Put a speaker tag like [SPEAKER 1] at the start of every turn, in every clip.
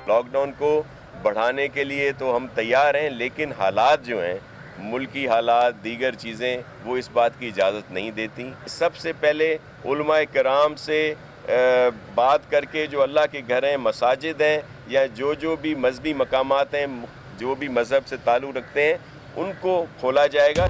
[SPEAKER 1] Lock down کو بڑھانے کے لیے تو ہم تیار ہیں، لیکن حالات جو ہیں، ملکی حالات، دیگر چیزیں، وہ اس بات کی اجازت نہیں دیتی۔ سب سے پہلے علماء کرام سے بات کر کے جو اللہ کے گھر ہیں، مساجد ہیں، یا جو بھی مذہبی مقامات ہیں، جو بھی مذہب سے تعلق رکھتے ہیں، ان کو کھولا جائے گا۔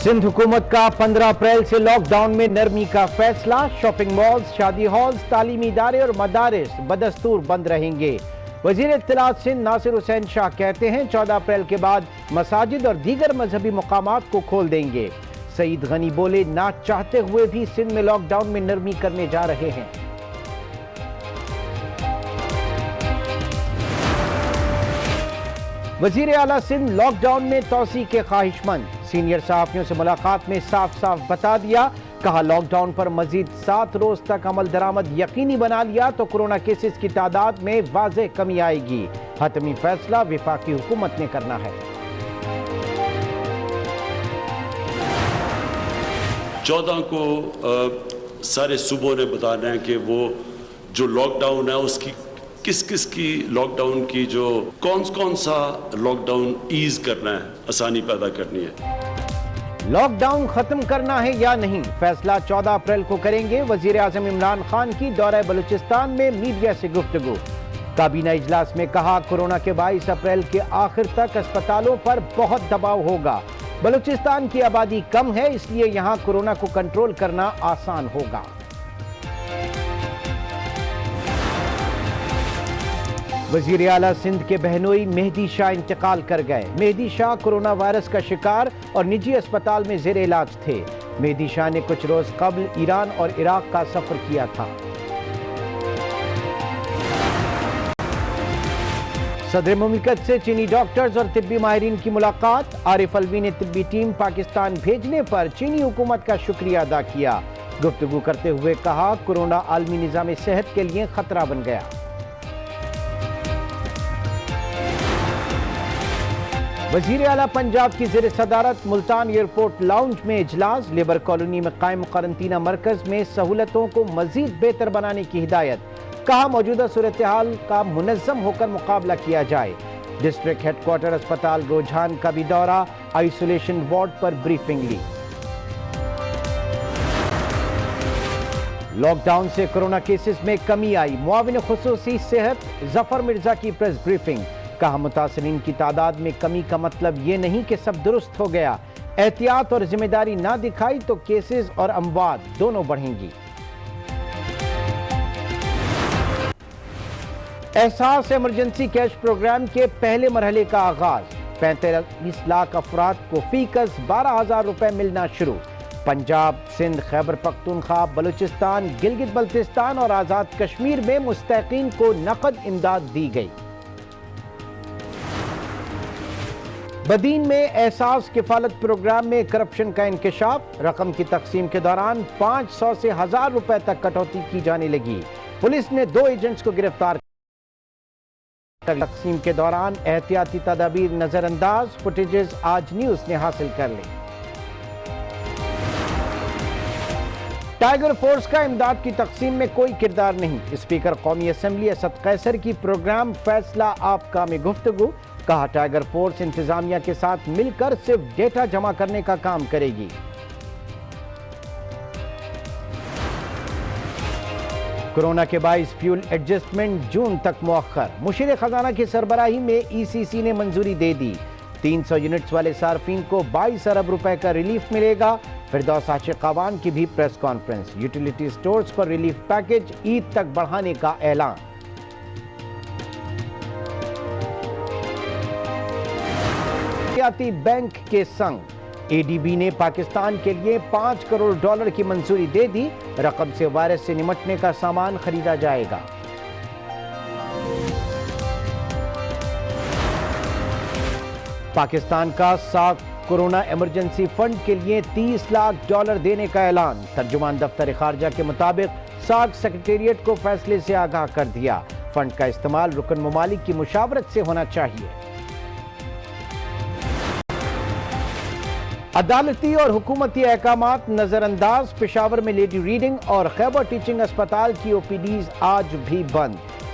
[SPEAKER 2] سندھ حکومت کا 15 اپریل سے لاک ڈاؤن میں نرمی کا فیصلہ، شاپنگ مالز، شادی ہالز، تعلیمی ادارے اور مدارس بدستور بند رہیں گے۔ وزیر اطلاعات سندھ ناصر حسین شاہ کہتے ہیں 14 اپریل کے بعد مساجد اور دیگر مذہبی مقامات کو کھول دیں گے۔ سعید غنی بولے نہ چاہتے ہوئے بھی سندھ میں لاک ڈاؤن میں نرمی کرنے جا رہے ہیں۔ وزیر اعلیٰ سندھ لاک ڈاؤن میں توسیع کے خواہش مند، سینئر صحافیوں سے ملاقات میں صاف صاف بتا دیا، کہا لاک ڈاؤن پر مزید 7 روز تک عمل درآمد یقینی بنا لیا تو کورونا کیسز کی تعداد میں واضح کمی آئے گی۔ حتمی فیصلہ وفاقی حکومت نے کرنا ہے۔
[SPEAKER 3] 14 کو سارے صوبوں نے بتانا ہے کہ وہ جو لاک ڈاؤن ہے اس کی کس کی لاک ڈاؤن کی جو کون سا لاک ڈاؤن ایز کرنا ہے، آسانی پیدا کرنی ہے۔
[SPEAKER 2] لاک ڈاؤن ختم کرنا ہے یا نہیں، فیصلہ 14 اپریل کو کریں گے۔ وزیر اعظم عمران خان کی دورہ بلوچستان میں میڈیا سے گفتگو، کابینہ اجلاس میں کہا کورونا کے 22 اپریل کے آخر تک اسپتالوں پر بہت دباؤ ہوگا، بلوچستان کی آبادی کم ہے اس لیے یہاں کورونا کو کنٹرول کرنا آسان ہوگا۔ وزیر اعلیٰ سندھ کے بہنوئی مہدی شاہ انتقال کر گئے۔ مہدی شاہ کورونا وائرس کا شکار اور نجی اسپتال میں زیر علاج تھے۔ مہدی شاہ نے کچھ روز قبل ایران اور عراق کا سفر کیا تھا۔ صدر مملکت سے چینی ڈاکٹرز اور طبی ماہرین کی ملاقات، عارف الوی نے طبی ٹیم پاکستان بھیجنے پر چینی حکومت کا شکریہ ادا کیا۔ گفتگو کرتے ہوئے کہا کورونا عالمی نظام صحت کے لیے خطرہ بن گیا۔ وزیر اعلیٰ پنجاب کی زیر صدارت ملتان ایئرپورٹ لاؤنج میں اجلاس، لیبر کالونی میں قائم قرنطینہ مرکز میں سہولتوں کو مزید بہتر بنانے کی ہدایت، کہا موجودہ صورتحال کا منظم ہو کر مقابلہ کیا جائے۔ ڈسٹرکٹ ہیڈ کوارٹر اسپتال روجھان کا بھی دورہ، آئسولیشن وارڈ پر بریفنگ لی۔ لاک ڈاؤن سے کورونا کیسز میں کمی آئی، معاون خصوصی صحت ظفر مرزا کی پریس بریفنگ، کہا متاثرین کی تعداد میں کمی کا مطلب یہ نہیں کہ سب درست ہو گیا، احتیاط اور ذمہ داری نہ دکھائی تو کیسز اور اموات دونوں بڑھیں گی۔ احساس ایمرجنسی کیش پروگرام کے پہلے مرحلے کا آغاز، 45 لاکھ افراد کو فی کس 12,000 روپے ملنا شروع۔ پنجاب، سندھ، خیبر پختونخوا، بلوچستان، گلگت بلتستان اور آزاد کشمیر میں مستحقین کو نقد امداد دی گئی۔ بدین میں احساس کفالت پروگرام میں کرپشن کا انکشاف، رقم کی تقسیم کے دوران 500 سے 1000 روپے تک کٹوتی کی جانے لگی۔ پولیس نے 2 ایجنٹس کو گرفتار کر تقسیم کے دوران احتیاطی تدابیر نظر انداز، فوٹیجز آج نیوز نے حاصل کر لی۔ ٹائیگر فورس کا امداد کی تقسیم میں کوئی کردار نہیں، اسپیکر قومی اسمبلی اسد قیصر کی پروگرام فیصلہ آپ کا میں گفتگو، کہا ٹائیگر فورس انتظامیہ کے ساتھ مل کر صرف ڈیٹا جمع کرنے کا کام کرے گی۔ کورونا کے باعث فیول ایڈجسٹمنٹ جون تک مؤخر، مشیر خزانہ کی سربراہی میں ای سی سی نے منظوری دے دی۔ 300 یونٹس والے صارفین کو 22 ارب روپے کا ریلیف ملے گا۔ فردوس عاشق قوان کی بھی پریس کانفرنس، یوٹیلیٹی سٹورز پر ریلیف پیکج عید تک بڑھانے کا اعلان۔ بینک کے سنگ، اے ڈی بی نے پاکستان کے لیے $5 کروڑ کی منظوری دے دی، رقم سے وائرس سے نمٹنے کا سامان خریدا جائے گا۔ پاکستان کا ساکھ کورونا ایمرجنسی فنڈ کے لیے $30 لاکھ دینے کا اعلان، ترجمان دفتر خارجہ کے مطابق ساکھ سیکریٹریٹ کو فیصلے سے آگاہ کر دیا، فنڈ کا استعمال رکن ممالک کی مشاورت سے ہونا چاہیے۔ عدالتی اور حکومتی احکامات نظر انداز، پشاور میں لیڈی ریڈنگ اور خیبر ٹیچنگ اسپتال کی او پی ڈیز آج بھی بند،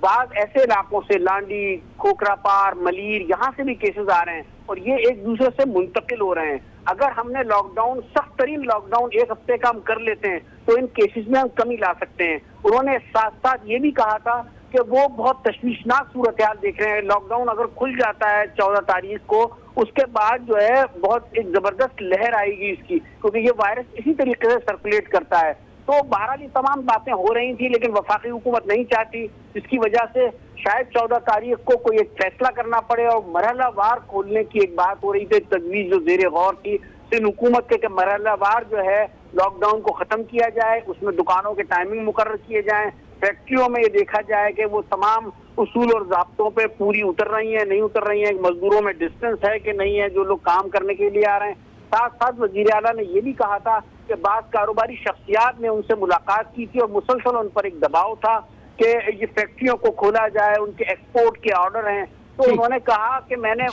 [SPEAKER 4] بعض ایسے علاقوں سے لانڈی، کھوکھرا پار، ملیر، یہاں سے بھی کیسز آ رہے ہیں اور یہ ایک دوسرے سے منتقل ہو رہے ہیں. اگر ہم نے لاک ڈاؤن، سخت ترین لاک ڈاؤن 1 ہفتے کا ہم کر لیتے ہیں تو ان کیسز میں ہم کمی لا سکتے ہیں. انہوں نے ساتھ ساتھ یہ بھی کہا تھا کہ وہ بہت تشویشناک صورتحال دیکھ رہے ہیں. لاک ڈاؤن اگر کھل جاتا ہے 14 تاریخ کو، اس کے بعد جو ہے بہت ایک زبردست لہر آئے گی اس کی، کیونکہ یہ وائرس اسی طریقے سے سرکولیٹ کرتا ہے. تو بہرحال یہ تمام باتیں ہو رہی تھیں لیکن وفاقی حکومت نہیں چاہتی، جس کی وجہ سے شاید 14 تاریخ کو کوئی ایک فیصلہ کرنا پڑے اور مرحلہ وار کھولنے کی ایک بات ہو رہی تھی، تجویز جو زیر غور تھی سندھ حکومت کے کہ مرحلہ وار جو ہے لاک ڈاؤن کو ختم کیا جائے، اس میں دکانوں کے ٹائمنگ مقرر کیے جائیں، فیکٹریوں میں یہ دیکھا جائے کہ وہ تمام اصول اور ضابطوں پہ پوری اتر رہی ہیں نہیں اتر رہی ہیں، مزدوروں میں ڈسٹنس ہے کہ نہیں ہے جو لوگ کام کرنے کے لیے آ رہے ہیں. ساتھ ساتھ وزیر اعلیٰ نے یہ بھی کہا تھا کہ بعض کاروباری شخصیات نے ان سے ملاقات کی تھی اور مسلسل ان پر ایک دباؤ تھا کہ یہ فیکٹریوں کو کھولا جائے، ان کے ایکسپورٹ کے آرڈر ہیں. تو انہوں نے کہا کہ میں نے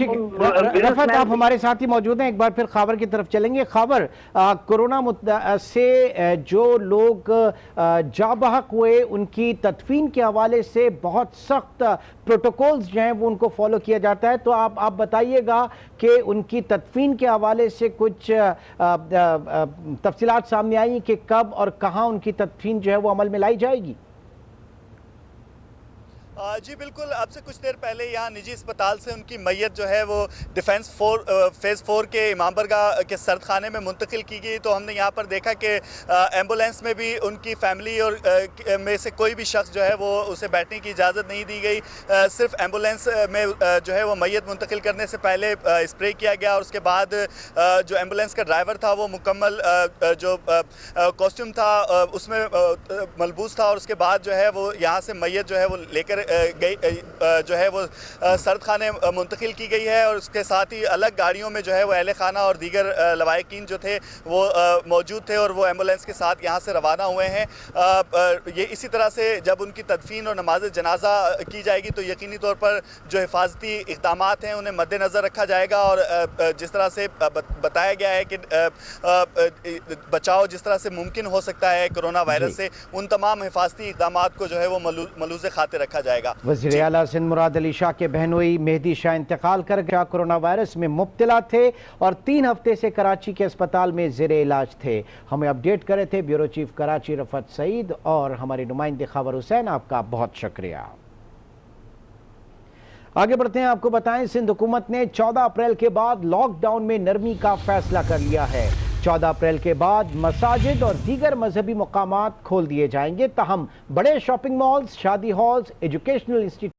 [SPEAKER 2] رفعت آپ ہمارے ساتھ ہی موجود ہیں، ایک بار پھر خاور کی طرف چلیں گے. خاور، کورونا سے جو لوگ جاں بحق ہوئے ان کی تدفین کے حوالے سے بہت سخت پروٹوکولز جو ہیں وہ ان کو فالو کیا جاتا ہے، تو آپ بتائیے گا کہ ان کی تدفین کے حوالے سے کچھ تفصیلات سامنے آئی کہ کب اور کہاں ان کی تدفین جو ہے وہ عمل میں لائی جائے گی؟
[SPEAKER 5] جی بالکل، اب سے کچھ دیر پہلے یہاں نجی اسپتال سے ان کی میت جو ہے وہ ڈیفنس فیز 4 کے امام برگاہ کے سرد خانے میں منتقل کی گئی. تو ہم نے یہاں پر دیکھا کہ ایمبولینس میں بھی ان کی فیملی اور میں سے کوئی بھی شخص جو ہے وہ اسے بیٹھنے کی اجازت نہیں دی گئی. صرف ایمبولینس میں جو ہے وہ میت منتقل کرنے سے پہلے اسپرے کیا گیا اور اس کے بعد جو ایمبولینس کا ڈرائیور تھا وہ مکمل جو کاسٹیوم تھا اس میں ملبوس تھا اور اس کے بعد جو ہے وہ یہاں سے میت جو ہے وہ لے کر گئی جو ہے وہ سرد خانے منتقل کی گئی ہے اور اس کے ساتھ ہی الگ گاڑیوں میں جو ہے وہ اہل خانہ اور دیگر لوائقین جو تھے وہ موجود تھے اور وہ ایمبولینس کے ساتھ یہاں سے روانہ ہوئے ہیں. یہ اسی طرح سے جب ان کی تدفین اور نماز جنازہ کی جائے گی تو یقینی طور پر جو حفاظتی اقدامات ہیں انہیں مد نظر رکھا جائے گا اور جس طرح سے بتایا گیا ہے کہ بچاؤ جس طرح سے ممکن ہو سکتا ہے کرونا وائرس سے، ان تمام حفاظتی اقدامات کو جو ہے وہ ملوز خاطر رکھا جائے گا.
[SPEAKER 2] وزیر اعلیٰ سندھ مراد علی شاہ کے بہنوئی مہدی شاہ انتقال کر گیا. کورونا وائرس میں مبتلا تھے اور 3 ہفتے سے کراچی کے اسپتال میں زیر علاج تھے. ہمیں اپڈیٹ کرے تھے بیورو چیف کراچی رفعت سعید اور ہماری نمائندے خاور حسین. آپ کا بہت شکریہ. آگے بڑھتے ہیں، آپ کو بتائیں سندھ حکومت نے 14 اپریل کے بعد لاک ڈاؤن میں نرمی کا فیصلہ کر لیا ہے. 14 اپریل کے بعد مساجد اور دیگر مذہبی مقامات کھول دیے جائیں گے، تاہم بڑے شاپنگ مالز، شادی ہالز، ایجوکیشنل انسٹیٹیوٹ